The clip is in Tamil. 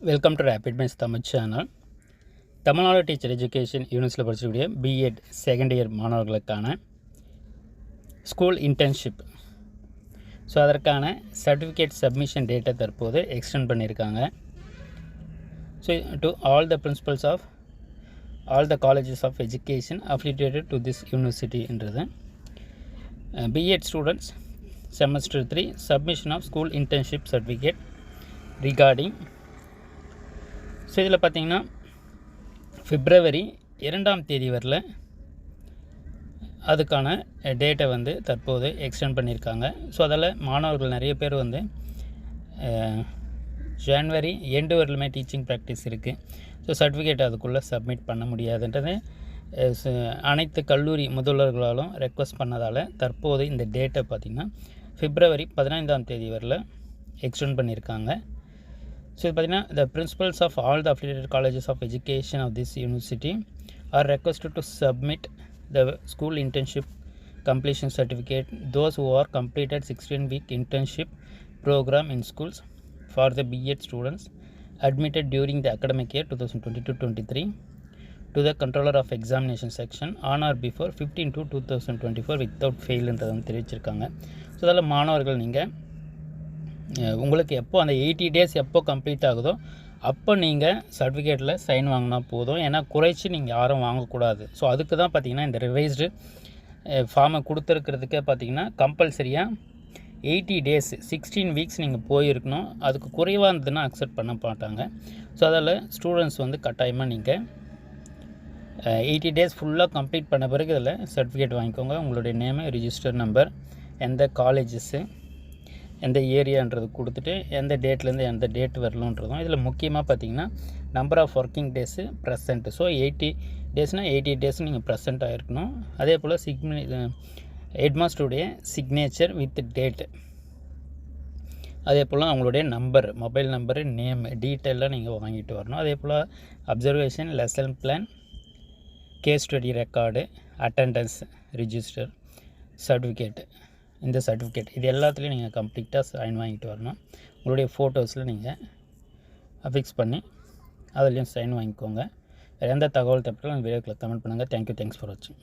Welcome to rapid minds Tamil channel. Tamil Nadu teacher education யூனிவர்சிட்டியில் படிக்கக்கூடிய பிஎட் செகண்ட் இயர் மாணவர்களுக்கான ஸ்கூல் இன்டர்ன்ஷிப். ஸோ அதற்கான சர்டிஃபிகேட் சப்மிஷன் டேட்டை தற்போது எக்ஸ்டெண்ட் பண்ணியிருக்காங்க. So to all the principals of all the colleges of education affiliated to this யூனிவர்சிட்டின்றது BEd students semester 3 submission of school internship certificate regarding. So இதில் பார்த்திங்கன்னா February 2 வரல அதுக்கான டேட்டை வந்து தற்போது எக்ஸ்டெண்ட் பண்ணியிருக்காங்க. ஸோ அதில் மாணவர்கள் நிறைய பேர் வந்து January எண்டு வரலுமே டீச்சிங் ப்ராக்டிஸ் இருக்குது. ஸோ சர்டிஃபிகேட் அதுக்குள்ளே சப்மிட் பண்ண முடியாதுன்றது அனைத்து கல்லூரி முதல்வர்களாலும் ரெக்வஸ்ட் பண்ணதால் தற்போது இந்த டேட்டை பார்த்திங்கன்னா February 15 வரல எக்ஸ்டெண்ட் பண்ணியிருக்காங்க. ஸோ இது பார்த்திங்கன்னா the principals of all the affiliated colleges of education of this university are requested to submit the school internship completion certificate those who are completed 16-week internship program in schools for the B.Ed students admitted during the academic year 2022-23 to the controller of examination section on or before 15/2/2024 without fail என்றதை வந்து தெரிவிச்சிருக்காங்க. ஸோ அதில் மாணவர்கள் நீங்கள் உங்களுக்கு எப்போ அந்த 80 days எப்போ கம்ப்ளீட் ஆகுதோ அப்போ நீங்கள் சர்டிஃபிகேட்டில் சைன் வாங்கினா போதும். ஏன்னா குறைச்சி நீங்கள் யாரும் வாங்கக்கூடாது. ஸோ அதுக்கு தான் பார்த்திங்கன்னா இந்த ரிவைஸ்டு ஃபார்மை கொடுத்துருக்கிறதுக்கே பார்த்திங்கன்னா கம்பல்சரியாக 80 days 16 weeks நீங்கள் போயிருக்கணும். அதுக்கு குறைவாக இருந்ததுன்னா அக்செப்ட் பண்ண மாட்டாங்க. ஸோ அதில் ஸ்டூடெண்ட்ஸ் வந்து கட்டாயமாக நீங்கள் 80 days ஃபுல்லாக கம்ப்ளீட் பண்ண பிறகு இதில் சர்டிஃபிகேட் வாங்கிக்கோங்க. உங்களுடைய நேமு, ரிஜிஸ்டர் நம்பர், எந்த காலேஜஸ்ஸு, எந்த ஏரியான்றது கொடுத்துட்டு எந்த டேட்லேருந்து எந்த டேட் வரலுன்றதும் இதில் முக்கியமாக பார்த்திங்கன்னா number of working days present. So 80 daysனால் 80 days நீங்கள் ப்ரெசென்ட் ஆகிருக்கணும். அதே போல் ஹெட்மாஸ்டருடைய சிக்னேச்சர் வித் டேட்டு, அதே போல் அவங்களுடைய நம்பர், மொபைல் நம்பரு, நேம், டீட்டெயிலாக நீங்கள் வாங்கிட்டு வரணும். அதே போல் observation, lesson plan, case study record, attendance register, certificate, இந்த சர்டிஃபிகேட் இது எல்லாத்துலேயும் நீங்கள் கம்ப்ளீட்டாக சைன் வாங்கிட்டு வரணும். உங்களுடைய ஃபோட்டோஸில் நீங்கள் அஃபிக்ஸ் பண்ணி அதுலேயும் சைன் வாங்கிக்கோங்க. வேறு எந்த தகவல் தேவைப்பட்டாலும் வீடியோக்களை கமெண்ட் பண்ணுங்கள். தேங்க்ஸ் ஃபார் வாட்சிங்.